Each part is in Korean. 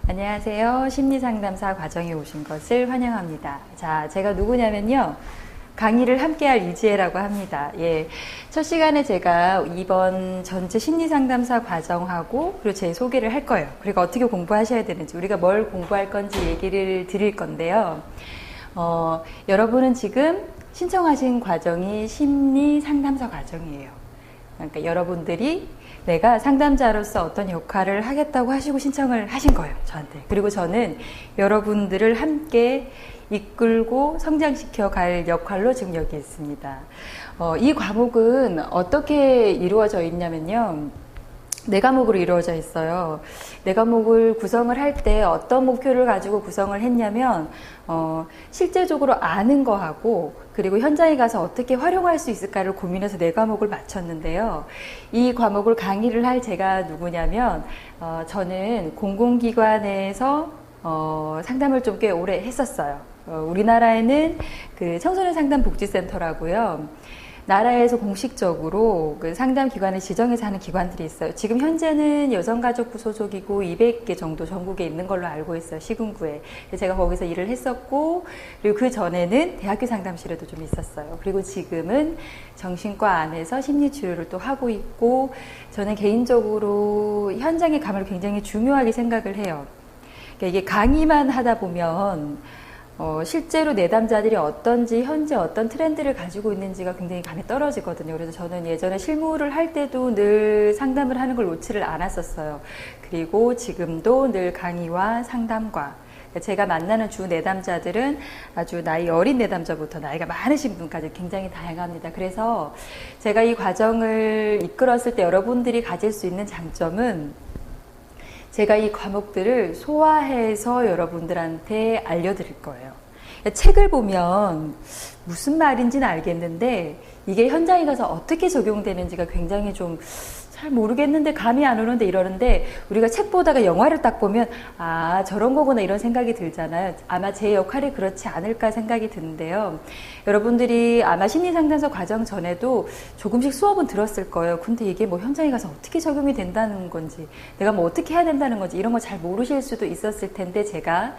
안녕하세요. 심리상담사 과정에 오신 것을 환영합니다. 자, 제가 누구냐면요. 강의를 함께할 이지혜라고 합니다. 예. 첫 시간에 제가 이번 전체 심리상담사 과정하고 그리고 제 소개를 할 거예요. 그리고 어떻게 공부하셔야 되는지, 우리가 뭘 공부할 건지 얘기를 드릴 건데요. 여러분은 지금 신청하신 과정이 심리상담사 과정이에요. 그러니까 여러분들이 내가 상담자로서 어떤 역할을 하겠다고 하시고 신청을 하신 거예요, 저한테. 그리고 저는 여러분들을 함께 이끌고 성장시켜 갈 역할로 지금 여기 있습니다. 이 과목은 어떻게 이루어져 있냐면요. 네 과목으로 이루어져 있어요. 네 과목을 구성을 할 때 어떤 목표를 가지고 구성을 했냐면 실제적으로 아는 거하고 그리고 현장에 가서 어떻게 활용할 수 있을까를 고민해서 네 과목을 맞췄는데요. 이 과목을 강의를 할 제가 누구냐면 저는 공공기관에서 상담을 좀 꽤 오래 했었어요. 우리나라에는 그 청소년 상담 복지센터라고요. 나라에서 공식적으로 그 상담 기관을 지정해서 하는 기관들이 있어요. 지금 현재는 여성가족부 소속이고 200개 정도 전국에 있는 걸로 알고 있어요. 시군구에. 제가 거기서 일을 했었고, 그리고 그 전에는 대학교 상담실에도 좀 있었어요. 그리고 지금은 정신과 안에서 심리치료를 또 하고 있고, 저는 개인적으로 현장의 감을 굉장히 중요하게 생각을 해요. 그러니까 이게 강의만 하다 보면 실제로 내담자들이 어떤지 현재 어떤 트렌드를 가지고 있는지가 굉장히 감이 떨어지거든요. 그래서 저는 예전에 실무를 할 때도 늘 상담을 하는 걸 놓지를 않았었어요. 그리고 지금도 늘 강의와 상담과 제가 만나는 주 내담자들은 아주 나이 어린 내담자부터 나이가 많으신 분까지 굉장히 다양합니다. 그래서 제가 이 과정을 이끌었을 때 여러분들이 가질 수 있는 장점은 제가 이 과목들을 소화해서 여러분들한테 알려드릴 거예요. 책을 보면 무슨 말인지는 알겠는데 이게 현장에 가서 어떻게 적용되는지가 굉장히 좀 잘 모르겠는데 감이 안 오는데 이러는데 우리가 책 보다가 영화를 딱 보면 아 저런 거구나 이런 생각이 들잖아요. 아마 제 역할이 그렇지 않을까 생각이 드는데요. 여러분들이 아마 심리상담소 과정 전에도 조금씩 수업은 들었을 거예요. 근데 이게 뭐 현장에 가서 어떻게 적용이 된다는 건지 내가 뭐 어떻게 해야 된다는 건지 이런 거 잘 모르실 수도 있었을 텐데 제가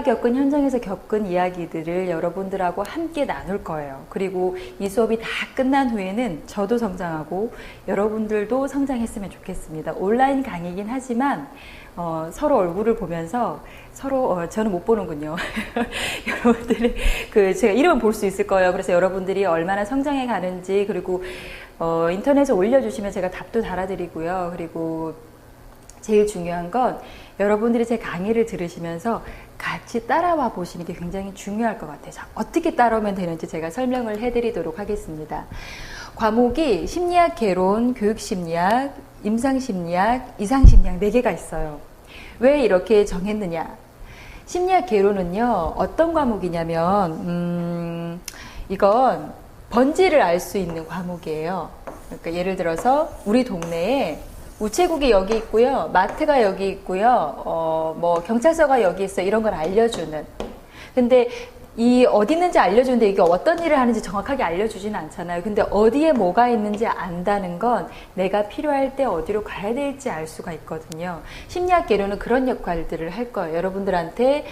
겪은 현장에서 겪은 이야기들을 여러분들하고 함께 나눌 거예요. 그리고 이 수업이 다 끝난 후에는 저도 성장하고 여러분들도 성장했으면 좋겠습니다. 온라인 강의이긴 하지만 서로 얼굴을 보면서 서로 저는 못 보는군요. 여러분들이 제가 이름은 볼 수 있을 거예요. 그래서 여러분들이 얼마나 성장해 가는지 그리고 인터넷에 올려주시면 제가 답도 달아드리고요. 그리고 제일 중요한 건 여러분들이 제 강의를 들으시면서 같이 따라와 보시는 게 굉장히 중요할 것 같아요. 자, 어떻게 따라오면 되는지 제가 설명을 해드리도록 하겠습니다. 과목이 심리학 개론, 교육심리학, 임상심리학, 이상심리학 4개가 있어요. 왜 이렇게 정했느냐? 심리학 개론은요, 어떤 과목이냐면 이건 본질을 알 수 있는 과목이에요. 그러니까 예를 들어서 우리 동네에 우체국이 여기 있고요. 마트가 여기 있고요. 뭐 경찰서가 여기 있어. 이런 걸 알려주는. 근데 이 어디 있는지 알려주는데 이게 어떤 일을 하는지 정확하게 알려주지는 않잖아요. 근데 어디에 뭐가 있는지 안다는 건 내가 필요할 때 어디로 가야 될지 알 수가 있거든요. 심리학 개론은 그런 역할들을 할 거예요. 여러분들한테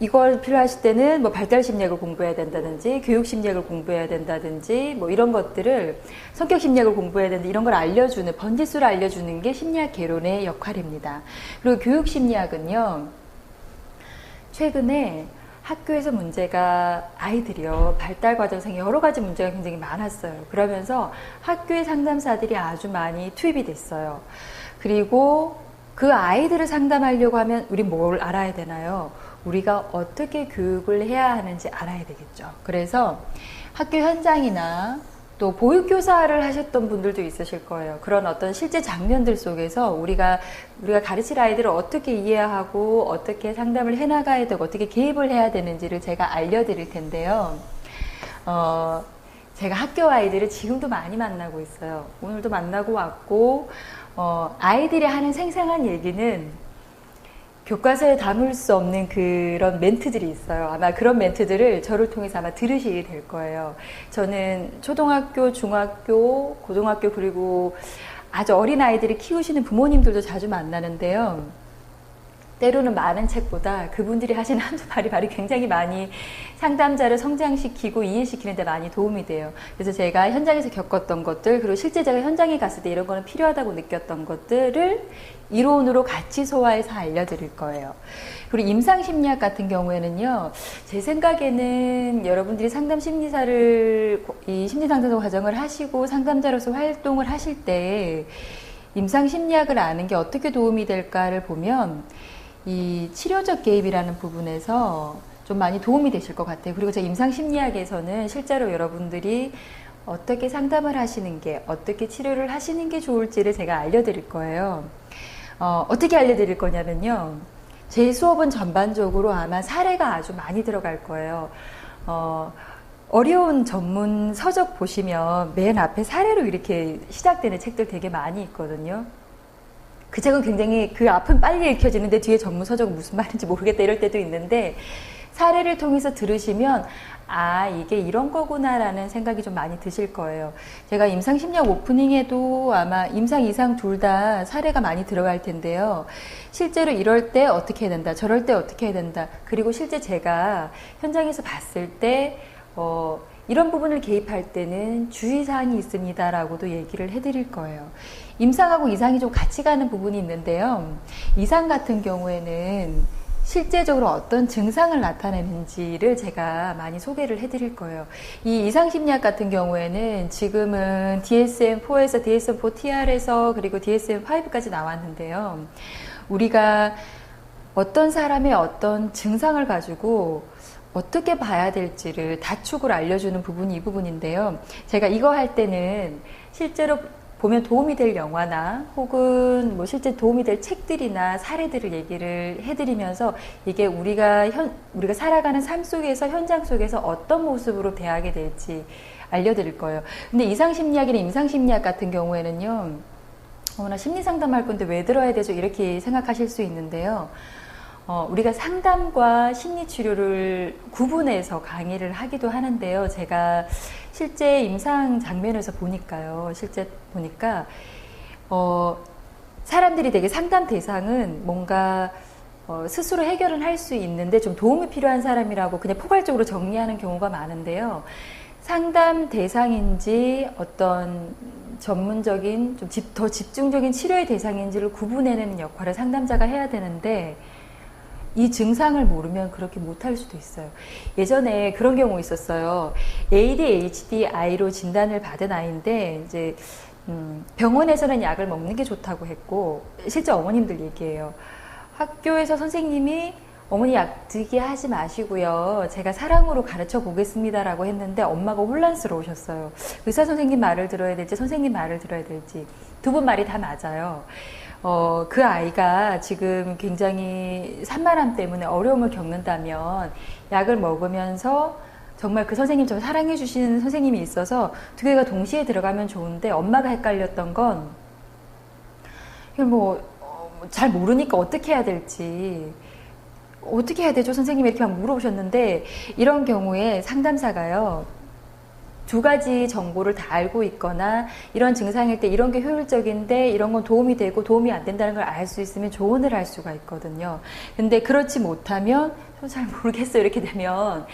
이걸 필요하실 때는 뭐 발달심리학을 공부해야 된다든지 교육심리학을 공부해야 된다든지 뭐 이런 것들을 성격심리학을 공부해야 된다 이런 걸 알려주는 번지수를 알려주는 게 심리학 개론의 역할입니다. 그리고 교육심리학은요 최근에 학교에서 문제가 아이들이요 발달 과정상에 여러 가지 문제가 굉장히 많았어요. 그러면서 학교의 상담사들이 아주 많이 투입이 됐어요. 그리고 그 아이들을 상담하려고 하면 우리 뭘 알아야 되나요? 우리가 어떻게 교육을 해야 하는지 알아야 되겠죠. 그래서 학교 현장이나 또 보육교사를 하셨던 분들도 있으실 거예요. 그런 어떤 실제 장면들 속에서 우리가 가르칠 아이들을 어떻게 이해하고 어떻게 상담을 해나가야 되고 어떻게 개입을 해야 되는지를 제가 알려드릴 텐데요. 제가 학교 아이들을 지금도 많이 만나고 있어요. 오늘도 만나고 왔고 아이들이 하는 생생한 얘기는 교과서에 담을 수 없는 그런 멘트들이 있어요. 아마 그런 멘트들을 저를 통해서 아마 들으시게 될 거예요. 저는 초등학교, 중학교, 고등학교 그리고 아주 어린 아이들을 키우시는 부모님들도 자주 만나는데요. 때로는 많은 책보다 그분들이 하시는 한두 마디 말이 굉장히 많이 상담자를 성장시키고 이해시키는 데 많이 도움이 돼요. 그래서 제가 현장에서 겪었던 것들, 그리고 실제 제가 현장에 갔을 때 이런 거는 필요하다고 느꼈던 것들을 이론으로 같이 소화해서 알려드릴 거예요. 그리고 임상심리학 같은 경우에는요, 제 생각에는 여러분들이 상담 심리사를, 이 심리상담 과정을 하시고 상담자로서 활동을 하실 때 임상심리학을 아는 게 어떻게 도움이 될까를 보면 이 치료적 개입이라는 부분에서 좀 많이 도움이 되실 것 같아요. 그리고 제 임상심리학에서는 실제로 여러분들이 어떻게 상담을 하시는 게, 어떻게 치료를 하시는 게 좋을지를 제가 알려드릴 거예요. 어떻게 알려드릴 거냐면요. 제 수업은 전반적으로 아마 사례가 아주 많이 들어갈 거예요. 어려운 전문 서적 보시면 맨 앞에 사례로 이렇게 시작되는 책들 되게 많이 있거든요. 그 책은 굉장히 그 앞은 빨리 읽혀지는데 뒤에 전문 서적은 무슨 말인지 모르겠다 이럴 때도 있는데 사례를 통해서 들으시면 아 이게 이런 거구나 라는 생각이 좀 많이 드실 거예요. 제가 임상심리학 오프닝에도 아마 임상 이상 둘 다 사례가 많이 들어갈 텐데요. 실제로 이럴 때 어떻게 해야 된다 저럴 때 어떻게 해야 된다 그리고 실제 제가 현장에서 봤을 때 이런 부분을 개입할 때는 주의사항이 있습니다 라고도 얘기를 해드릴 거예요. 임상하고 이상이 좀 같이 가는 부분이 있는데요. 이상 같은 경우에는 실제적으로 어떤 증상을 나타내는지를 제가 많이 소개를 해드릴 거예요. 이 이상심리학 같은 경우에는 지금은 DSM-4에서 DSM-4TR에서 그리고 DSM-5까지 나왔는데요. 우리가 어떤 사람의 어떤 증상을 가지고 어떻게 봐야 될지를 다축을 알려주는 부분이 이 부분인데요. 제가 이거 할 때는 실제로 보면 도움이 될 영화나 혹은 뭐 실제 도움이 될 책들이나 사례들을 얘기를 해드리면서 이게 우리가 살아가는 삶 속에서 현장 속에서 어떤 모습으로 대하게 될지 알려드릴 거예요. 근데 이상심리학이나 임상심리학 같은 경우에는요. 나 심리상담할 건데 왜 들어야 되죠? 이렇게 생각하실 수 있는데요. 우리가 상담과 심리치료를 구분해서 강의를 하기도 하는데요. 제가 실제 임상 장면에서 보니까요. 실제 보니까 사람들이 되게 상담 대상은 뭔가 스스로 해결은 할 수 있는데 좀 도움이 필요한 사람이라고 그냥 포괄적으로 정리하는 경우가 많은데요. 상담 대상인지 어떤 전문적인 좀 더 집중적인 치료의 대상인지를 구분해내는 역할을 상담자가 해야 되는데 이 증상을 모르면 그렇게 못할 수도 있어요. 예전에 그런 경우 있었어요. ADHD-I로 진단을 받은 아이인데 이제 병원에서는 약을 먹는 게 좋다고 했고 실제 어머님들 얘기해요. 학교에서 선생님이 어머니 약 드게 하지 마시고요. 제가 사랑으로 가르쳐 보겠습니다라고 했는데 엄마가 혼란스러우셨어요. 의사 선생님 말을 들어야 될지 선생님 말을 들어야 될지 두 분 말이 다 맞아요. 그 아이가 지금 굉장히 산만함 때문에 어려움을 겪는다면 약을 먹으면서 정말 그 선생님처럼 사랑해 주시는 선생님이 있어서 두 개가 동시에 들어가면 좋은데 엄마가 헷갈렸던 건 잘 모르니까 어떻게 해야 될지 어떻게 해야 되죠? 선생님이 이렇게 막 물어보셨는데 이런 경우에 상담사가요. 두 가지 정보를 다 알고 있거나 이런 증상일 때 이런 게 효율적인데 이런 건 도움이 되고 도움이 안 된다는 걸 알 수 있으면 조언을 할 수가 있거든요. 근데 그렇지 못하면 잘 모르겠어요. 이렇게 되면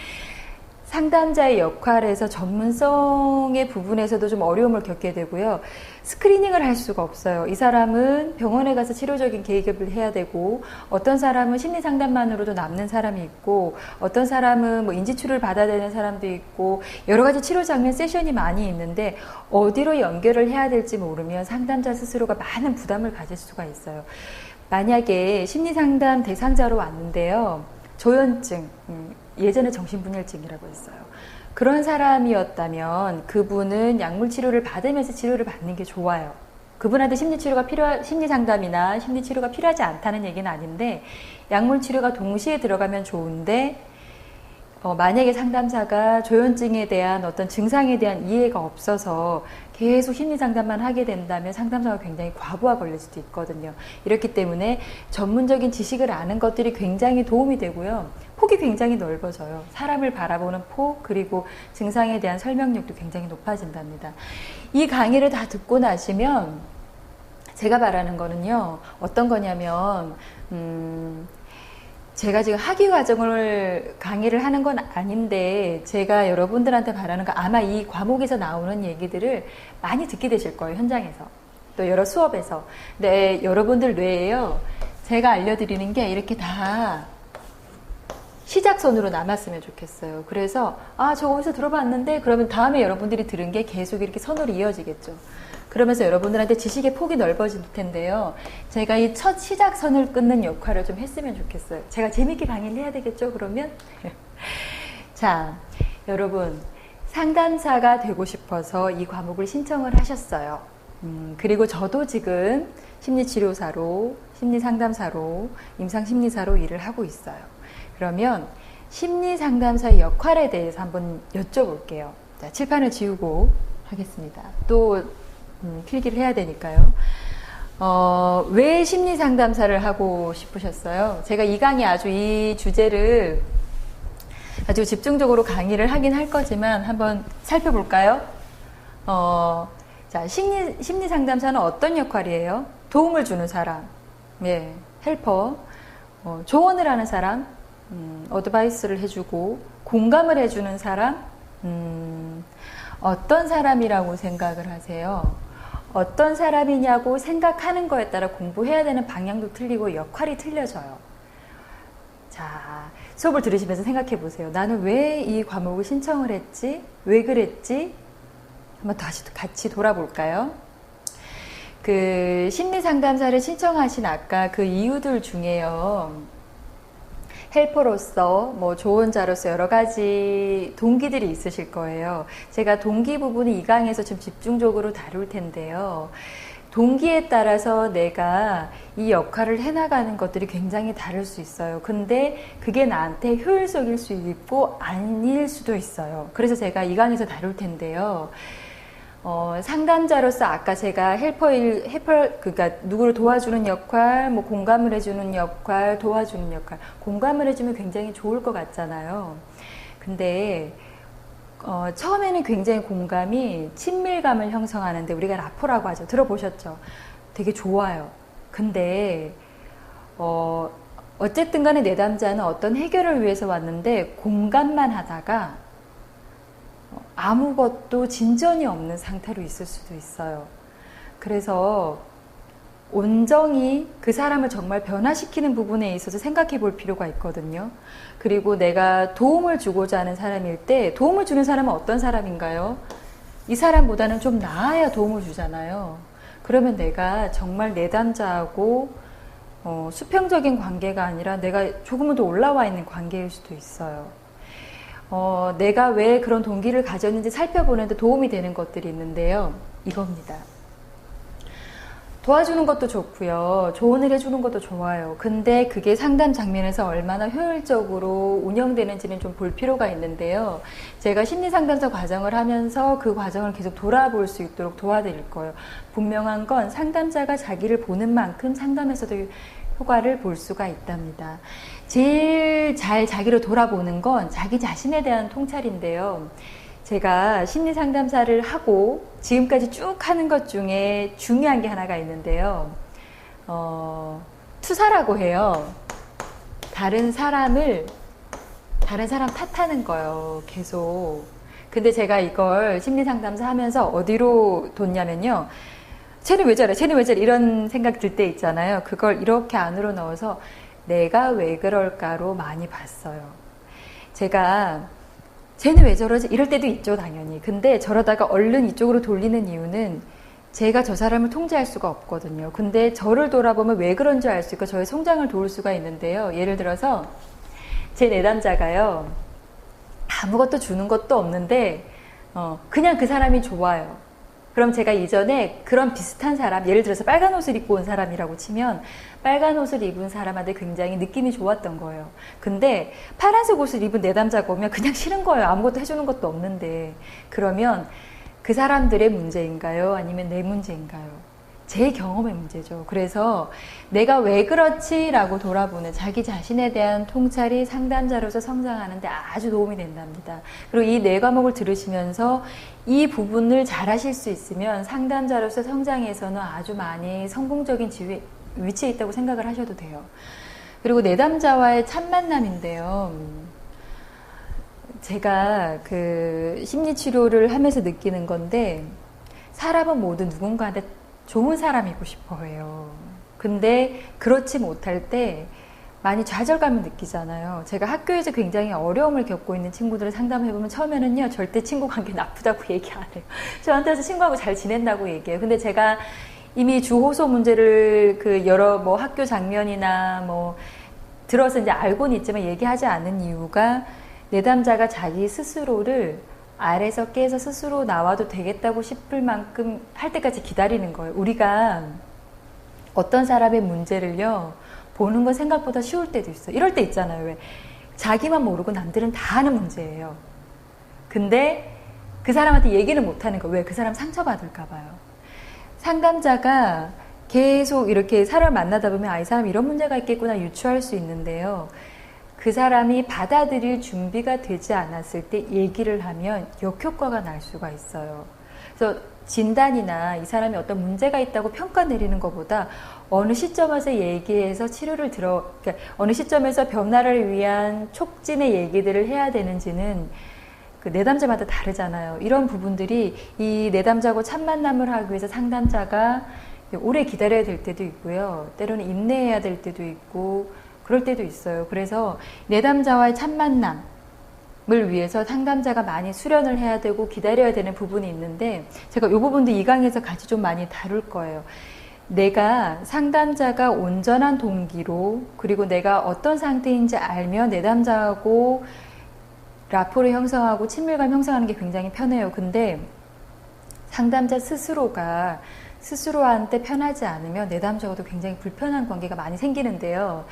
상담자의 역할에서 전문성의 부분에서도 좀 어려움을 겪게 되고요. 스크리닝을 할 수가 없어요. 이 사람은 병원에 가서 치료적인 개입을 해야 되고 어떤 사람은 심리상담만으로도 남는 사람이 있고 어떤 사람은 뭐 인지치료를 받아야 되는 사람도 있고 여러 가지 치료 장면 세션이 많이 있는데 어디로 연결을 해야 될지 모르면 상담자 스스로가 많은 부담을 가질 수가 있어요. 만약에 심리상담 대상자로 왔는데요. 조현증, 예전에 정신분열증이라고 했어요. 그런 사람이었다면 그분은 약물 치료를 받으면서 치료를 받는 게 좋아요. 그분한테 심리상담이나 심리치료가 필요하지 않다는 얘기는 아닌데 약물 치료가 동시에 들어가면 좋은데 만약에 상담사가 조현증에 대한 어떤 증상에 대한 이해가 없어서 계속 심리상담만 하게 된다면 상담사가 굉장히 과부하 걸릴 수도 있거든요. 이렇기 때문에 전문적인 지식을 아는 것들이 굉장히 도움이 되고요. 폭이 굉장히 넓어져요. 사람을 바라보는 폭 그리고 증상에 대한 설명력도 굉장히 높아진답니다. 이 강의를 다 듣고 나시면 제가 바라는 거는요. 어떤 거냐면 제가 지금 학위 과정을 강의를 하는 건 아닌데 제가 여러분들한테 바라는 거 아마 이 과목에서 나오는 얘기들을 많이 듣게 되실 거예요. 현장에서. 또 여러 수업에서. 근데 여러분들 뇌에요. 제가 알려드리는 게 이렇게 다 시작선으로 남았으면 좋겠어요. 그래서 저거 어디서 들어봤는데 그러면 다음에 여러분들이 들은 게 계속 이렇게 선으로 이어지겠죠. 그러면서 여러분들한테 지식의 폭이 넓어질 텐데요. 제가 이 첫 시작선을 끊는 역할을 좀 했으면 좋겠어요. 제가 재밌게 강의를 해야 되겠죠, 그러면? 자, 여러분, 상담사가 되고 싶어서 이 과목을 신청을 하셨어요. 그리고 저도 지금 심리치료사로, 심리상담사로, 임상심리사로 일을 하고 있어요. 그러면 심리상담사의 역할에 대해서 한번 여쭤볼게요. 자, 칠판을 지우고 하겠습니다. 또 필기를 해야 되니까요. 왜 심리상담사를 하고 싶으셨어요? 제가 이 강의 이 주제를 아주 집중적으로 강의를 하긴 할 거지만 한번 살펴볼까요? 자, 심리상담사는 어떤 역할이에요? 도움을 주는 사람, 예, 헬퍼, 조언을 하는 사람, 어드바이스를 해주고 공감을 해주는 사람, 어떤 사람이라고 생각을 하세요? 어떤 사람이냐고 생각하는 거에 따라 공부해야 되는 방향도 틀리고 역할이 틀려져요. 자, 수업을 들으시면서 생각해 보세요. 나는 왜 이 과목을 신청을 했지? 왜 그랬지? 한번 다시 같이 돌아볼까요? 그 심리상담사를 신청하신 아까 그 이유들 중에요. 헬퍼로서, 조언자로서 여러 가지 동기들이 있으실 거예요. 제가 동기 부분을 이 강의에서 좀 집중적으로 다룰 텐데요. 동기에 따라서 내가 이 역할을 해나가는 것들이 굉장히 다를 수 있어요. 근데 그게 나한테 효율적일 수 있고 아닐 수도 있어요. 그래서 제가 이 강의에서 다룰 텐데요. 상담자로서 아까 제가 그러니까 누구를 도와주는 역할, 공감을 해주는 역할, 도와주는 역할. 공감을 해주면 굉장히 좋을 것 같잖아요. 근데, 처음에는 굉장히 공감이 친밀감을 형성하는데 우리가 라포라고 하죠. 들어보셨죠? 되게 좋아요. 근데, 어쨌든 간에 내담자는 어떤 해결을 위해서 왔는데 공감만 하다가 아무것도 진전이 없는 상태로 있을 수도 있어요. 그래서 온전히 그 사람을 정말 변화시키는 부분에 있어서 생각해 볼 필요가 있거든요. 그리고 내가 도움을 주고자 하는 사람일 때 도움을 주는 사람은 어떤 사람인가요? 이 사람보다는 좀 나아야 도움을 주잖아요. 그러면 내가 정말 내담자하고 수평적인 관계가 아니라 내가 조금은 더 올라와 있는 관계일 수도 있어요. 내가 왜 그런 동기를 가졌는지 살펴보는데 도움이 되는 것들이 있는데요. 이겁니다. 도와주는 것도 좋고요. 조언을 해주는 것도 좋아요. 근데 그게 상담 장면에서 얼마나 효율적으로 운영되는지는 좀 볼 필요가 있는데요. 제가 심리상담사 과정을 하면서 그 과정을 계속 돌아볼 수 있도록 도와드릴 거예요. 분명한 건 상담자가 자기를 보는 만큼 상담에서도 효과를 볼 수가 있답니다. 제일 잘 자기를 돌아보는 건 자기 자신에 대한 통찰인데요. 제가 심리상담사를 하고 지금까지 쭉 하는 것 중에 중요한 게 하나가 있는데요. 투사라고 해요. 다른 사람 탓하는 거예요. 계속. 근데 제가 이걸 심리상담사 하면서 어디로 뒀냐면요. 쟤는 왜 저래? 쟤는 왜 저래? 이런 생각 들 때 있잖아요. 그걸 이렇게 안으로 넣어서 내가 왜 그럴까로 많이 봤어요. 제가 쟤는 왜 저러지? 이럴 때도 있죠, 당연히. 근데 저러다가 얼른 이쪽으로 돌리는 이유는 제가 저 사람을 통제할 수가 없거든요. 근데 저를 돌아보면 왜 그런지 알 수 있고 저의 성장을 도울 수가 있는데요. 예를 들어서 제 내담자가요. 아무것도 주는 것도 없는데 그냥 그 사람이 좋아요. 그럼 제가 이전에 그런 비슷한 사람, 예를 들어서 빨간 옷을 입고 온 사람이라고 치면 빨간 옷을 입은 사람한테 굉장히 느낌이 좋았던 거예요. 근데 파란색 옷을 입은 내담자가 오면 그냥 싫은 거예요. 아무것도 해주는 것도 없는데. 그러면 그 사람들의 문제인가요? 아니면 내 문제인가요? 제 경험의 문제죠. 그래서 내가 왜 그렇지? 라고 돌아보는 자기 자신에 대한 통찰이 상담자로서 성장하는 데 아주 도움이 된답니다. 그리고 이 네 과목을 들으시면서 이 부분을 잘 하실 수 있으면 상담자로서 성장에서는 아주 많이 성공적인 위치에 있다고 생각을 하셔도 돼요. 그리고 내담자와의 첫 만남인데요. 제가 그 심리치료를 하면서 느끼는 건데, 사람은 모두 누군가한테 좋은 사람이고 싶어 해요. 근데 그렇지 못할 때 많이 좌절감을 느끼잖아요. 제가 학교에서 굉장히 어려움을 겪고 있는 친구들을 상담해보면 처음에는요, 절대 친구 관계 나쁘다고 얘기 안 해요. 저한테서 친구하고 잘 지낸다고 얘기해요. 근데 제가 이미 주호소 문제를 그 여러 뭐 학교 장면이나 뭐 들어서 이제 알고는 있지만 얘기하지 않은 이유가, 내담자가 자기 스스로를 알에서 깨서 스스로 나와도 되겠다고 싶을 만큼 할 때까지 기다리는 거예요. 우리가 어떤 사람의 문제를요, 보는 건 생각보다 쉬울 때도 있어요. 이럴 때 있잖아요. 왜? 자기만 모르고 남들은 다 아는 문제예요. 근데 그 사람한테 얘기는 못하는 거예요. 왜? 그 사람 상처받을까 봐요. 상담자가 계속 이렇게 사람을 만나다 보면, 아, 이 사람 이런 문제가 있겠구나 유추할 수 있는데요. 그 사람이 받아들일 준비가 되지 않았을 때 얘기를 하면 역효과가 날 수가 있어요. 그래서 진단이나 이 사람이 어떤 문제가 있다고 평가 내리는 것보다 어느 시점에서 얘기해서 치료를 그러니까 어느 시점에서 변화를 위한 촉진의 얘기들을 해야 되는지는 그 내담자마다 다르잖아요. 이런 부분들이 이 내담자하고 첫 만남을 하기 위해서 상담자가 오래 기다려야 될 때도 있고요. 때로는 인내해야 될 때도 있고 그럴 때도 있어요. 그래서 내담자와의 첫 만남을 위해서 상담자가 많이 수련을 해야 되고 기다려야 되는 부분이 있는데, 제가 이 부분도 이 강의에서 같이 좀 많이 다룰 거예요. 내가 상담자가 온전한 동기로, 그리고 내가 어떤 상태인지 알면 내담자하고 라포를 형성하고 친밀감 형성하는 게 굉장히 편해요. 근데 상담자 스스로가 스스로한테 편하지 않으면 내담자하고도 굉장히 불편한 관계가 많이 생기는데요.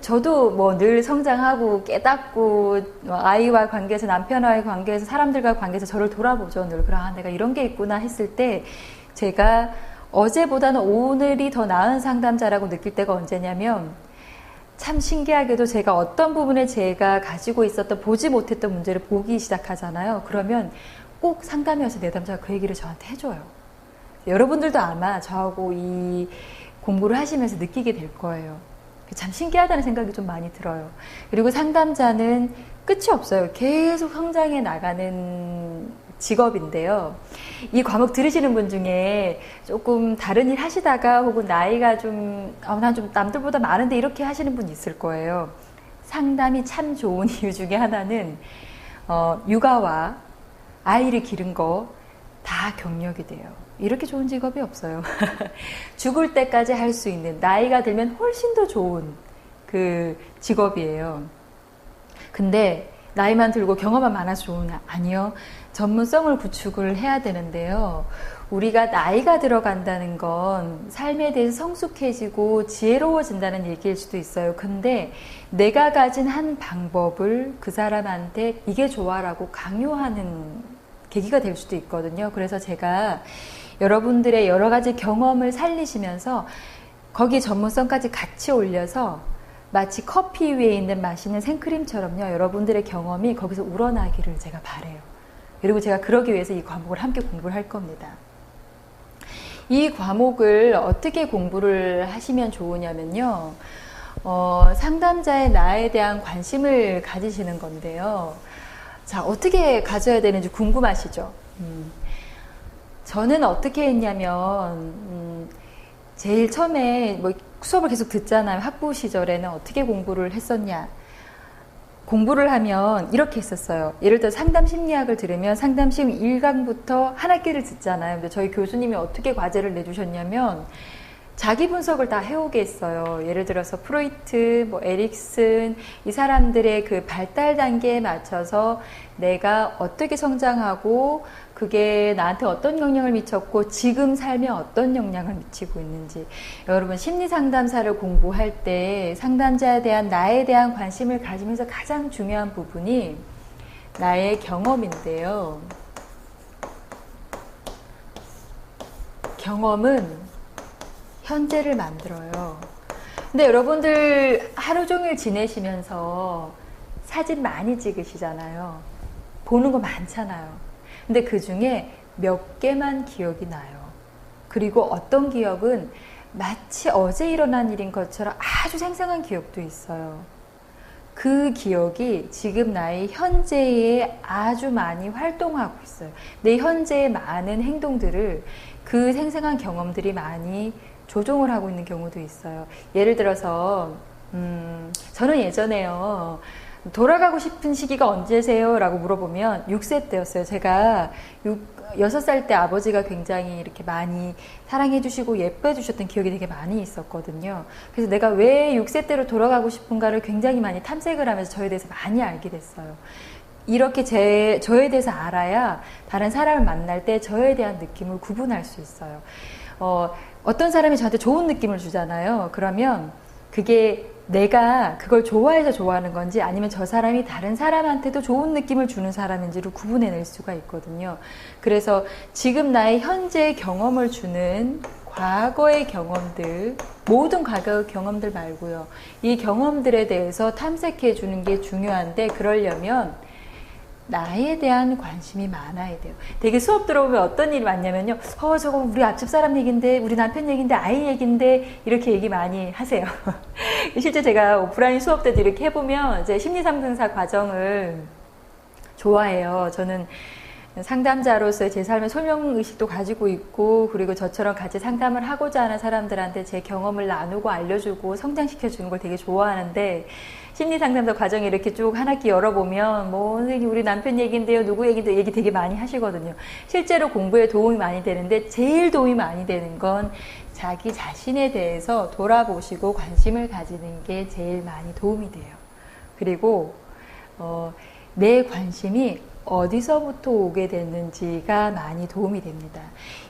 저도 뭐 늘 성장하고 깨닫고 아이와 관계에서, 남편과의 관계에서, 사람들과 관계에서 저를 돌아보죠. 늘 그래, 아, 내가 이런 게 있구나 했을 때 제가 어제보다는 오늘이 더 나은 상담자라고 느낄 때가 언제냐면, 참 신기하게도 제가 어떤 부분에 제가 가지고 있었던 보지 못했던 문제를 보기 시작하잖아요. 그러면 꼭 상담에 와서 내담자가 그 얘기를 저한테 해줘요. 여러분들도 아마 저하고 이 공부를 하시면서 느끼게 될 거예요. 참 신기하다는 생각이 좀 많이 들어요. 그리고 상담자는 끝이 없어요. 계속 성장해 나가는 직업인데요. 이 과목 들으시는 분 중에 조금 다른 일 하시다가 혹은 나이가 좀, 난 좀 남들보다 많은데 이렇게 하시는 분 있을 거예요. 상담이 참 좋은 이유 중에 하나는 육아와 아이를 기른 거 다 경력이 돼요. 이렇게 좋은 직업이 없어요. 죽을 때까지 할 수 있는, 나이가 들면 훨씬 더 좋은 그 직업이에요. 근데 나이만 들고 경험만 많아서 좋은, 아니요. 전문성을 구축을 해야 되는데요. 우리가 나이가 들어간다는 건 삶에 대해서 성숙해지고 지혜로워진다는 얘기일 수도 있어요. 근데 내가 가진 한 방법을 그 사람한테 이게 좋아라고 강요하는 계기가 될 수도 있거든요. 그래서 제가 여러분들의 여러 가지 경험을 살리시면서 거기 전문성까지 같이 올려서 마치 커피 위에 있는 맛있는 생크림처럼요, 여러분들의 경험이 거기서 우러나기를 제가 바래요. 그리고 제가 그러기 위해서 이 과목을 함께 공부를 할 겁니다. 이 과목을 어떻게 공부를 하시면 좋으냐면요, 상담자의 나에 대한 관심을 가지시는 건데요. 자, 어떻게 가져야 되는지 궁금하시죠? 저는 어떻게 했냐면, 제일 처음에 뭐 수업을 계속 듣잖아요. 학부 시절에는 어떻게 공부를 했었냐. 공부를 하면 이렇게 했었어요. 예를 들어 상담 심리학을 들으면 상담 심리 1강부터 한 학기를 듣잖아요. 근데 저희 교수님이 어떻게 과제를 내주셨냐면, 자기 분석을 다 해오게 했어요. 예를 들어서 프로이트, 뭐 에릭슨, 이 사람들의 그 발달 단계에 맞춰서 내가 어떻게 성장하고 그게 나한테 어떤 영향을 미쳤고 지금 삶에 어떤 영향을 미치고 있는지. 여러분, 심리상담사를 공부할 때 상담자에 대한 나에 대한 관심을 가지면서 가장 중요한 부분이 나의 경험인데요. 경험은 현재를 만들어요. 근데 여러분들 하루 종일 지내시면서 사진 많이 찍으시잖아요. 보는 거 많잖아요. 근데 그 중에 몇 개만 기억이 나요. 그리고 어떤 기억은 마치 어제 일어난 일인 것처럼 아주 생생한 기억도 있어요. 그 기억이 지금 나의 현재에 아주 많이 활동하고 있어요. 내 현재의 많은 행동들을 그 생생한 경험들이 많이 조종을 하고 있는 경우도 있어요. 예를 들어서 저는 예전에요. 돌아가고 싶은 시기가 언제세요? 라고 물어보면 6세 때였어요. 제가 6살 때 아버지가 굉장히 이렇게 많이 사랑해 주시고 예뻐해 주셨던 기억이 되게 많이 있었거든요. 그래서 내가 왜 6세 때로 돌아가고 싶은가를 굉장히 많이 탐색을 하면서 저에 대해서 많이 알게 됐어요. 이렇게 저에 대해서 알아야 다른 사람을 만날 때 저에 대한 느낌을 구분할 수 있어요. 어떤 사람이 저한테 좋은 느낌을 주잖아요. 그러면 그게 내가 그걸 좋아해서 좋아하는 건지 아니면 저 사람이 다른 사람한테도 좋은 느낌을 주는 사람인지를 구분해낼 수가 있거든요. 그래서 지금 나의 현재 경험을 주는 과거의 경험들, 모든 과거의 경험들 말고요. 이 경험들에 대해서 탐색해 주는 게 중요한데 그러려면 나에 대한 관심이 많아야 돼요. 되게 수업 들어보면 어떤 일이 많냐면요. 저거 우리 앞집 사람 얘긴데, 우리 남편 얘긴데, 아이 얘긴데, 이렇게 얘기 많이 하세요. 실제 제가 오프라인 수업 때도 이렇게 해보면, 이제 심리상담사 과정을 좋아해요. 저는 상담자로서의 제 삶의 소명의식도 가지고 있고, 그리고 저처럼 같이 상담을 하고자 하는 사람들한테 제 경험을 나누고 알려주고 성장시켜주는 걸 되게 좋아하는데, 심리상담사 과정에 이렇게 쭉 한 학기 열어보면 뭐 선생님 우리 남편 얘기인데요 누구 얘기인데요 얘기 되게 많이 하시거든요. 실제로 공부에 도움이 많이 되는데 제일 도움이 많이 되는 건 자기 자신에 대해서 돌아보시고 관심을 가지는 게 제일 많이 도움이 돼요. 그리고 내 관심이 어디서부터 오게 됐는지가 많이 도움이 됩니다.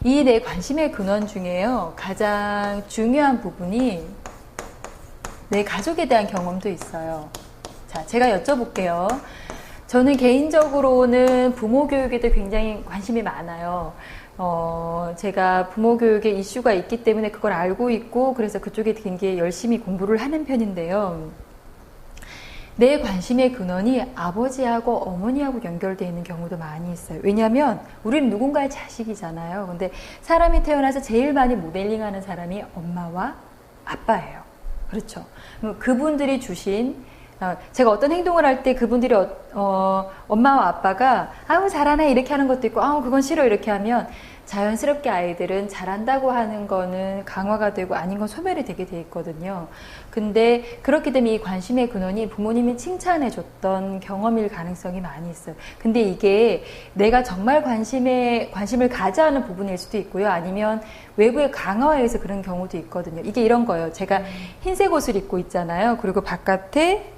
이 내 관심의 근원 중에요 가장 중요한 부분이 내 가족에 대한 경험도 있어요. 자, 제가 여쭤볼게요. 저는 개인적으로는 부모 교육에도 굉장히 관심이 많아요. 제가 부모 교육에 이슈가 있기 때문에 그걸 알고 있고, 그래서 그쪽에 굉장히 열심히 공부를 하는 편인데요. 내 관심의 근원이 아버지하고 어머니하고 연결되어 있는 경우도 많이 있어요. 왜냐하면 우리는 누군가의 자식이잖아요. 근데 사람이 태어나서 제일 많이 모델링하는 사람이 엄마와 아빠예요. 그렇죠. 그분들이 주신 제가 어떤 행동을 할 때 그분들이 엄마와 아빠가 아우 잘하네 이렇게 하는 것도 있고 아우 그건 싫어 이렇게 하면 자연스럽게 아이들은 잘한다고 하는 거는 강화가 되고 아닌 건 소멸이 되게 돼 있거든요. 근데 그렇기 때문에 이 관심의 근원이 부모님이 칭찬해 줬던 경험일 가능성이 많이 있어요. 근데 이게 내가 정말 관심을 가져야 하는 부분일 수도 있고요. 아니면 외부의 강화에 의해서 그런 경우도 있거든요. 이게 이런 거예요. 제가 흰색 옷을 입고 있잖아요. 그리고 바깥에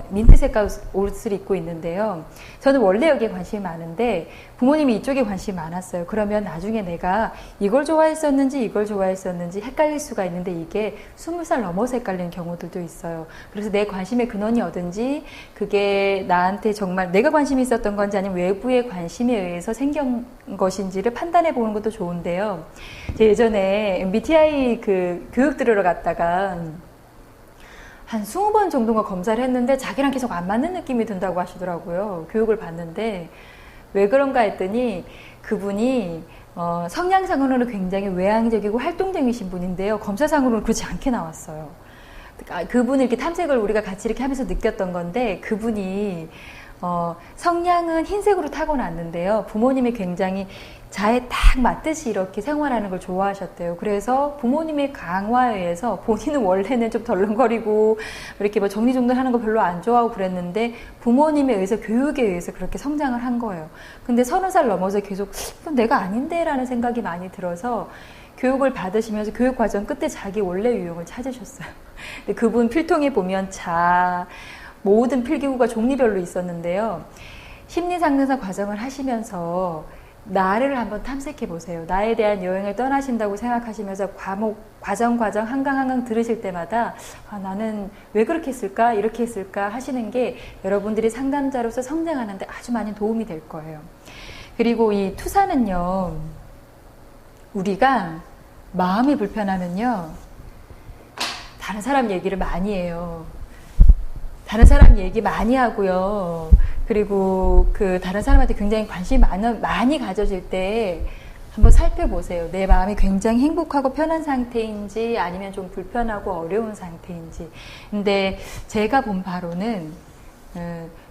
민트 색깔 옷을 입고 있는데요. 저는 원래 여기에 관심이 많은데 부모님이 이쪽에 관심이 많았어요. 그러면 나중에 내가 이걸 좋아했었는지 이걸 좋아했었는지 헷갈릴 수가 있는데 이게 20살 넘어서 헷갈리는 경우들도 있어요. 그래서 내 관심의 근원이 어딘지 그게 나한테 정말 내가 관심이 있었던 건지 아니면 외부의 관심에 의해서 생긴 것인지를 판단해 보는 것도 좋은데요. 제가 예전에 MBTI 그 교육 들으러 갔다가 한 20번 정도가 검사를 했는데 자기랑 계속 안 맞는 느낌이 든다고 하시더라고요. 교육을 받는데 왜 그런가 했더니 그분이 성향상으로는 굉장히 외향적이고 활동적이신 분인데요. 검사상으로는 그렇지 않게 나왔어요. 그분을 이렇게 탐색을 우리가 같이 이렇게 하면서 느꼈던 건데 그분이 성향은 흰색으로 타고났는데요. 부모님이 굉장히 자에 딱 맞듯이 이렇게 생활하는 걸 좋아하셨대요. 그래서 부모님의 강화에 의해서 본인은 원래는 좀 덜렁거리고 이렇게 뭐 정리정돈하는 거 별로 안 좋아하고 그랬는데 부모님에 의해서 교육에 의해서 그렇게 성장을 한 거예요. 근데 30살 넘어서 계속 이건 내가 아닌데 라는 생각이 많이 들어서 교육을 받으시면서 교육 과정 끝에 자기 원래 유형을 찾으셨어요. 근데 그분 필통에 보면 모든 필기구가 종류별로 있었는데요. 심리상담사 과정을 하시면서 나를 한번 탐색해 보세요. 나에 대한 여행을 떠나신다고 생각하시면서 과정 한강 들으실 때마다 나는 왜 그렇게 했을까 이렇게 했을까 하시는 게 여러분들이 상담자로서 성장하는데 아주 많이 도움이 될 거예요. 그리고 이 투사는요. 우리가 마음이 불편하면요. 다른 사람 얘기를 많이 해요. 다른 사람 얘기 많이 하고요. 그리고 그 다른 사람한테 굉장히 관심이 많이 가져질 때 한번 살펴보세요. 내 마음이 굉장히 행복하고 편한 상태인지 아니면 좀 불편하고 어려운 상태인지. 근데 제가 본 바로는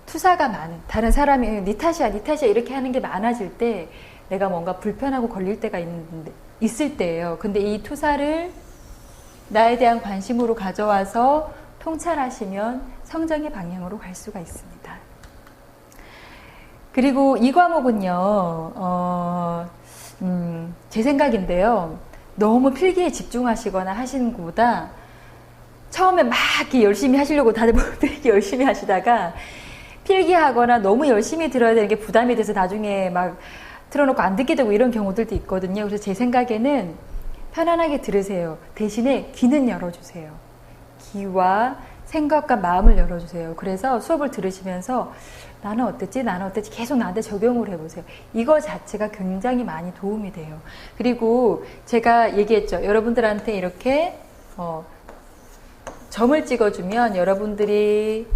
투사가 많은, 다른 사람이 니 탓이야 니 탓이야 이렇게 하는 게 많아질 때 내가 뭔가 불편하고 걸릴 때가 있을 때예요. 근데 이 투사를 나에 대한 관심으로 가져와서 통찰하시면 성장의 방향으로 갈 수가 있습니다. 그리고 이 과목은요, 제 생각인데요. 너무 필기에 집중하시거나 하시는 것보다 처음에 막 이렇게 열심히 하시려고 다들 필기 열심히 하시다가 필기하거나 너무 열심히 들어야 되는 게 부담이 돼서 나중에 막 틀어놓고 안 듣게 되고 이런 경우들도 있거든요. 그래서 제 생각에는 편안하게 들으세요. 대신에 귀는 열어주세요. 귀와 생각과 마음을 열어주세요. 그래서 수업을 들으시면서 나는 어땠지? 나는 어땠지? 계속 나한테 적용을 해보세요. 이거 자체가 굉장히 많이 도움이 돼요. 그리고 제가 얘기했죠. 여러분들한테 이렇게 점을 찍어주면 여러분들이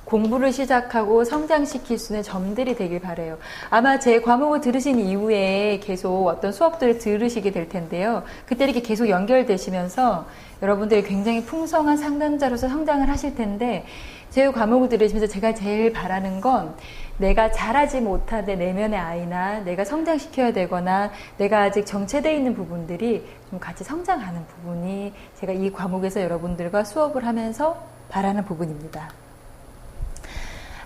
공부를 시작하고 성장시킬 수 있는 점들이 되길 바라요. 아마 제 과목을 들으신 이후에 계속 어떤 수업들을 들으시게 될 텐데요. 그때 이렇게 계속 연결되시면서 여러분들이 굉장히 풍성한 상담자로서 성장을 하실 텐데, 제 과목을 들으시면서 제가 제일 바라는 건 내가 잘하지 못한 내 내면의 아이나 내가 성장시켜야 되거나 내가 아직 정체되어 있는 부분들이 좀 같이 성장하는 부분이 제가 이 과목에서 여러분들과 수업을 하면서 바라는 부분입니다.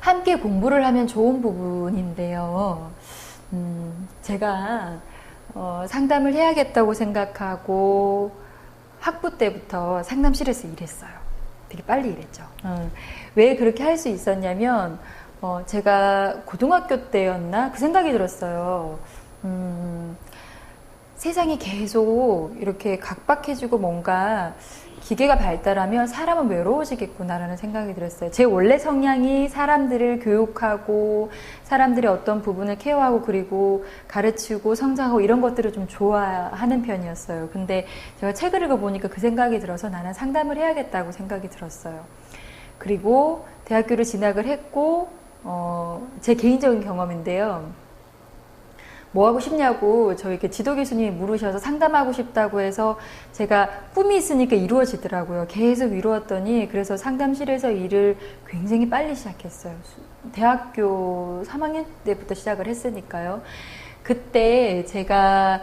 함께 공부를 하면 좋은 부분인데요. 제가 상담을 해야겠다고 생각하고 학부 때부터 상담실에서 일했어요. 되게 빨리 일했죠. 왜 그렇게 할 수 있었냐면 제가 고등학교 때였나 그 생각이 들었어요. 세상이 계속 이렇게 각박해지고 뭔가 기계가 발달하면 사람은 외로워지겠구나라는 생각이 들었어요. 제 원래 성향이 사람들을 교육하고 사람들의 어떤 부분을 케어하고 그리고 가르치고 성장하고 이런 것들을 좀 좋아하는 편이었어요. 근데 제가 책을 읽어보니까 그 생각이 들어서 나는 상담을 해야겠다고 생각이 들었어요. 그리고 대학교를 진학을 했고 제 개인적인 경험인데요. 뭐 하고 싶냐고 저희 이렇게 지도 교수님이 물으셔서 상담하고 싶다고 해서 제가 꿈이 있으니까 이루어지더라고요. 계속 이루었더니 그래서 상담실에서 일을 굉장히 빨리 시작했어요. 대학교 3학년 때부터 시작을 했으니까요. 그때 제가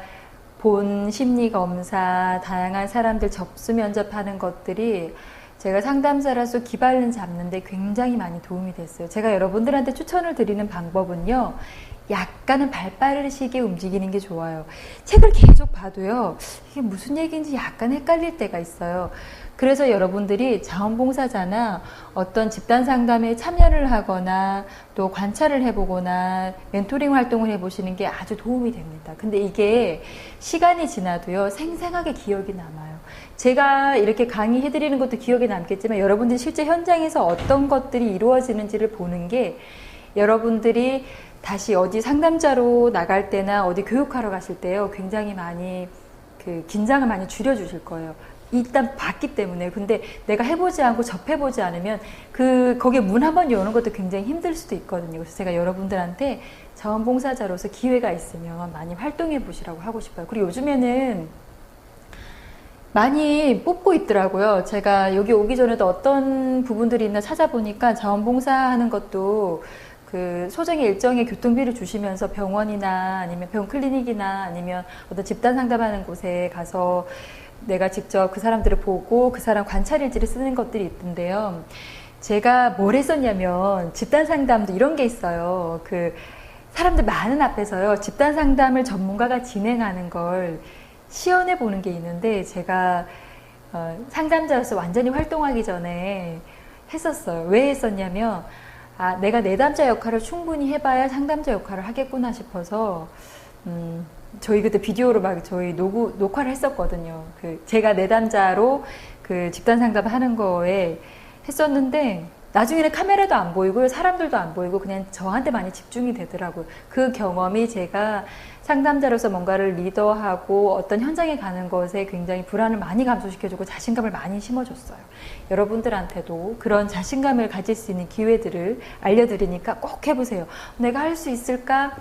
본 심리검사, 다양한 사람들 접수 면접하는 것들이 제가 상담사로서 기반을 잡는데 굉장히 많이 도움이 됐어요. 제가 여러분들한테 추천을 드리는 방법은요. 약간은 발빠르시게 움직이는 게 좋아요. 책을 계속 봐도요. 이게 무슨 얘기인지 약간 헷갈릴 때가 있어요. 그래서 여러분들이 자원봉사자나 어떤 집단 상담에 참여를 하거나 또 관찰을 해보거나 멘토링 활동을 해보시는 게 아주 도움이 됩니다. 근데 이게 시간이 지나도요. 생생하게 기억이 남아요. 제가 이렇게 강의해드리는 것도 기억에 남겠지만 여러분들이 실제 현장에서 어떤 것들이 이루어지는지를 보는 게 여러분들이 다시 어디 상담자로 나갈 때나 어디 교육하러 가실 때요. 굉장히 많이 긴장을 많이 줄여주실 거예요. 일단 봤기 때문에. 근데 내가 해보지 않고 접해보지 않으면 거기에 문 한번 여는 것도 굉장히 힘들 수도 있거든요. 그래서 제가 여러분들한테 자원봉사자로서 기회가 있으면 많이 활동해 보시라고 하고 싶어요. 그리고 요즘에는 많이 뽑고 있더라고요. 제가 여기 오기 전에도 어떤 부분들이 있나 찾아보니까 자원봉사하는 것도 소정의 일정의 교통비를 주시면서 병원이나 아니면 병원 클리닉이나 아니면 어떤 집단 상담하는 곳에 가서 내가 직접 그 사람들을 보고 그 사람 관찰일지를 쓰는 것들이 있던데요. 제가 뭘 했었냐면 집단 상담도 이런 게 있어요. 사람들 많은 앞에서요. 집단 상담을 전문가가 진행하는 걸 시연해 보는 게 있는데 제가 상담자로서 완전히 활동하기 전에 했었어요. 왜 했었냐면 내가 내담자 역할을 충분히 해봐야 상담자 역할을 하겠구나 싶어서 저희 그때 비디오로 막 저희 녹화를 했었거든요. 제가 내담자로 집단 상담을 하는 거에 했었는데 나중에는 카메라도 안 보이고 사람들도 안 보이고 그냥 저한테 많이 집중이 되더라고요. 그 경험이 제가 상담자로서 뭔가를 리더하고 어떤 현장에 가는 것에 굉장히 불안을 많이 감소시켜주고 자신감을 많이 심어줬어요. 여러분들한테도 그런 자신감을 가질 수 있는 기회들을 알려드리니까 꼭 해보세요. 내가 할 수 있을까?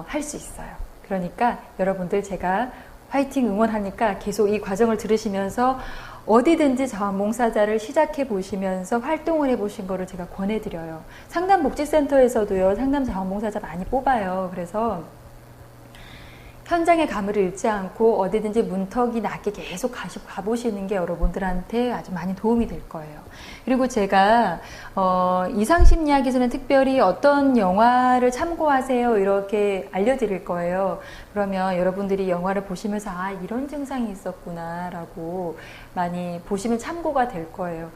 할 수 있어요. 그러니까 여러분들 제가 화이팅 응원하니까 계속 이 과정을 들으시면서 어디든지 자원봉사자를 시작해 보시면서 활동을 해보신 거를 제가 권해드려요. 상담복지센터에서도요, 상담 자원봉사자 많이 뽑아요. 그래서 현장의 감을 잃지 않고 어디든지 문턱이 낮게 계속 가보시는 게 여러분들한테 아주 많이 도움이 될 거예요. 그리고 제가 이상심리학에서는 특별히 어떤 영화를 참고하세요 이렇게 알려드릴 거예요. 그러면 여러분들이 영화를 보시면서 아 이런 증상이 있었구나 라고 많이 보시면 참고가 될 거예요.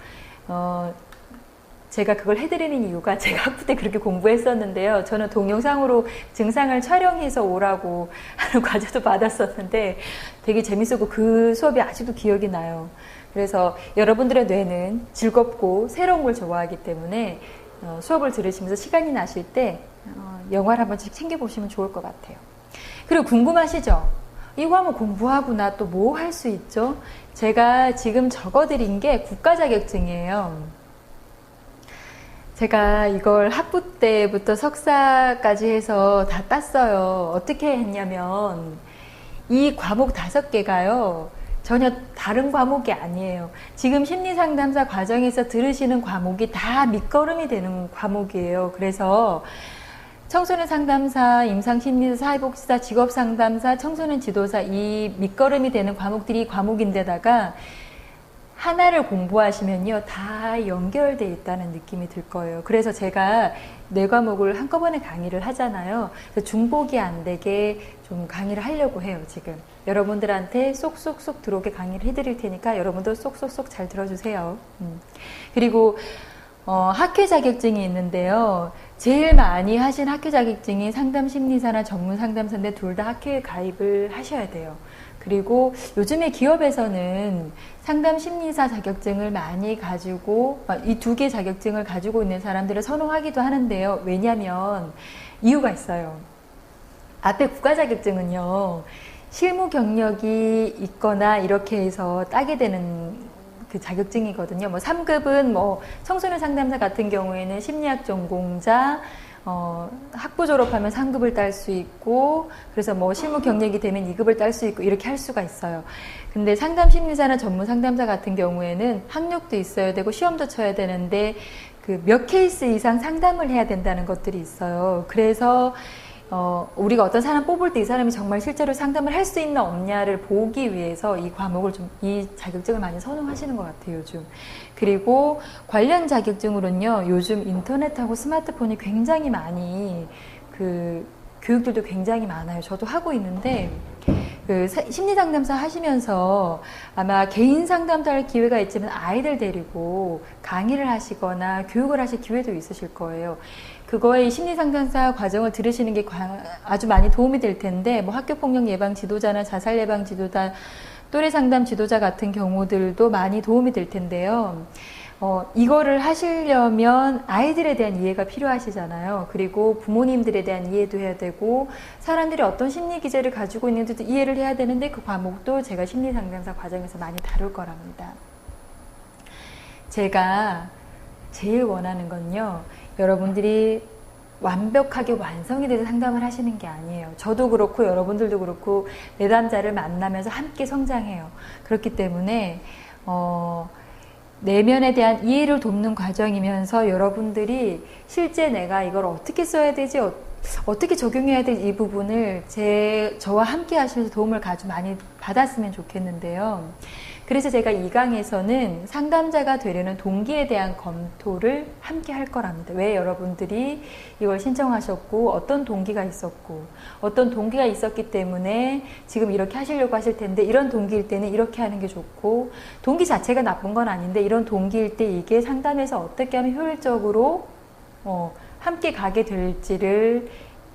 제가 그걸 해드리는 이유가 제가 학부 때 그렇게 공부했었는데요. 저는 동영상으로 증상을 촬영해서 오라고 하는 과제도 받았었는데 되게 재밌었고 그 수업이 아직도 기억이 나요. 그래서 여러분들의 뇌는 즐겁고 새로운 걸 좋아하기 때문에 수업을 들으시면서 시간이 나실 때 영화를 한 번씩 챙겨보시면 좋을 것 같아요. 그리고 궁금하시죠? 이거 하면 공부하고 나 또 뭐 할 수 있죠? 제가 지금 적어드린 게 국가자격증이에요. 제가 이걸 학부 때부터 석사까지 해서 다 땄어요. 어떻게 했냐면 이 과목 5개가요. 전혀 다른 과목이 아니에요. 지금 심리상담사 과정에서 들으시는 과목이 다 밑거름이 되는 과목이에요. 그래서 청소년 상담사, 임상심리사, 사회복지사, 직업상담사, 청소년 지도사 이 밑거름이 되는 과목들이 과목인데다가 하나를 공부하시면요 다 연결되어 있다는 느낌이 들 거예요. 그래서 제가 4과목을 한꺼번에 강의를 하잖아요. 그래서 중복이 안 되게 좀 강의를 하려고 해요. 지금 여러분들한테 쏙쏙쏙 들어오게 강의를 해드릴 테니까 여러분들 쏙쏙쏙 잘 들어주세요. 그리고 학회 자격증이 있는데요. 제일 많이 하신 학회 자격증이 상담심리사나 전문상담사인데 둘 다 학회에 가입을 하셔야 돼요. 그리고 요즘에 기업에서는 상담심리사 자격증을 많이 가지고 이 2개 자격증을 가지고 있는 사람들을 선호하기도 하는데요. 왜냐하면 이유가 있어요. 앞에 국가 자격증은요. 실무 경력이 있거나 이렇게 해서 따게 되는 그 자격증이거든요. 뭐 3급은 뭐 청소년 상담사 같은 경우에는 심리학 전공자 학부 졸업하면 3급을 딸 수 있고 그래서 뭐 실무 경력이 되면 2급을 딸 수 있고 이렇게 할 수가 있어요. 근데 상담심리사나 전문 상담사 같은 경우에는 학력도 있어야 되고 시험도 쳐야 되는데 그 몇 케이스 이상 상담을 해야 된다는 것들이 있어요. 그래서 우리가 어떤 사람 뽑을 때 이 사람이 정말 실제로 상담을 할 수 있나 없냐를 보기 위해서 이 과목을 이 자격증을 많이 선호하시는 것 같아요, 요즘. 그리고 관련 자격증으로는요, 요즘 인터넷하고 스마트폰이 굉장히 많이 교육들도 굉장히 많아요. 저도 하고 있는데, 심리 상담사 하시면서 아마 개인 상담도 할 기회가 있지만 아이들 데리고 강의를 하시거나 교육을 하실 기회도 있으실 거예요. 그거에 심리상담사 과정을 들으시는 게 아주 많이 도움이 될 텐데, 뭐 학교폭력 예방 지도자나 자살 예방 지도자, 또래 상담 지도자 같은 경우들도 많이 도움이 될 텐데요. 이거를 하시려면 아이들에 대한 이해가 필요하시잖아요. 그리고 부모님들에 대한 이해도 해야 되고, 사람들이 어떤 심리 기제를 가지고 있는지도 이해를 해야 되는데, 그 과목도 제가 심리상담사 과정에서 많이 다룰 거랍니다. 제가 제일 원하는 건요, 여러분들이 완벽하게 완성이 돼서 상담을 하시는 게 아니에요. 저도 그렇고 여러분들도 그렇고 내담자를 만나면서 함께 성장해요. 그렇기 때문에 내면에 대한 이해를 돕는 과정이면서 여러분들이 실제 내가 이걸 어떻게 써야 되지, 어떻게 적용해야 되지 이 부분을 저와 함께 하시면서 도움을 아주 많이 받았으면 좋겠는데요. 그래서 제가 이 강에서는 상담자가 되려는 동기에 대한 검토를 함께 할 거랍니다. 왜 여러분들이 이걸 신청하셨고 어떤 동기가 있었고 어떤 동기가 있었기 때문에 지금 이렇게 하시려고 하실 텐데 이런 동기일 때는 이렇게 하는 게 좋고 동기 자체가 나쁜 건 아닌데 이런 동기일 때 이게 상담에서 어떻게 하면 효율적으로 함께 가게 될지를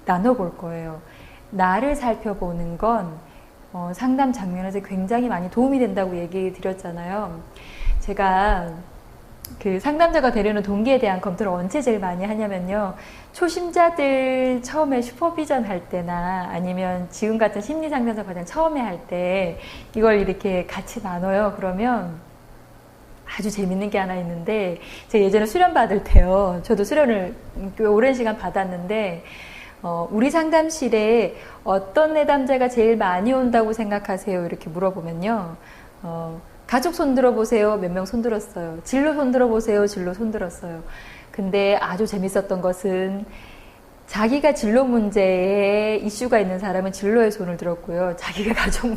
나눠볼 거예요. 나를 살펴보는 건 상담 장면에서 굉장히 많이 도움이 된다고 얘기 드렸잖아요. 제가 그 상담자가 되려는 동기에 대한 검토를 언제 제일 많이 하냐면요. 초심자들 처음에 슈퍼비전 할 때나 아니면 지금 같은 심리상담사 과정 처음에 할 때 이걸 이렇게 같이 나눠요. 그러면 아주 재밌는 게 하나 있는데 제가 예전에 수련 받을 때요. 저도 수련을 꽤 오랜 시간 받았는데 우리 상담실에 어떤 내담자가 제일 많이 온다고 생각하세요? 이렇게 물어보면요. 가족 손 들어보세요. 몇 명 손 들었어요. 진로 손 들어보세요. 진로 손 들었어요. 근데 아주 재밌었던 것은 자기가 진로 문제에 이슈가 있는 사람은 진로의 손을 들었고요. 자기가 가족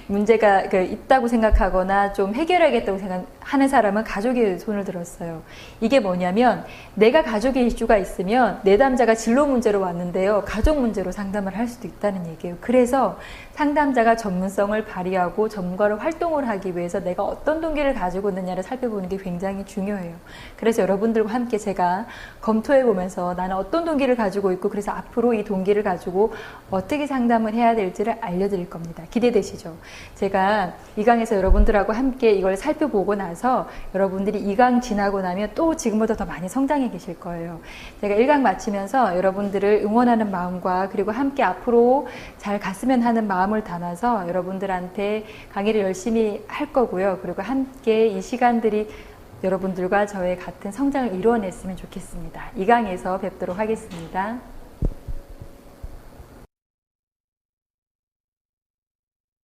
문제가 있다고 생각하거나 좀 해결하겠다고 생각하는 사람은 가족의 손을 들었어요. 이게 뭐냐면 내가 가족의 이슈가 있으면 내담자가 진로 문제로 왔는데요. 가족 문제로 상담을 할 수도 있다는 얘기예요. 그래서 상담자가 전문성을 발휘하고 전문가로 활동을 하기 위해서 내가 어떤 동기를 가지고 있느냐를 살펴보는 게 굉장히 중요해요. 그래서 여러분들과 함께 제가 검토해 보면서 나는 어떤 동기를 가지고 있고 그래서 앞으로 이 동기를 가지고 어떻게 상담을 해야 될지를 알려드릴 겁니다. 기대되시죠? 제가 이 강에서 여러분들하고 함께 이걸 살펴보고 나서 여러분들이 이 강 지나고 나면 또 지금보다 더 많이 성장해 계실 거예요. 제가 1강 마치면서 여러분들을 응원하는 마음과 그리고 함께 앞으로 잘 갔으면 하는 마음을 담아서 여러분들한테 강의를 열심히 할 거고요. 그리고 함께 이 시간들이 여러분들과 저의 같은 성장을 이루어냈으면 좋겠습니다. 이 강에서 뵙도록 하겠습니다.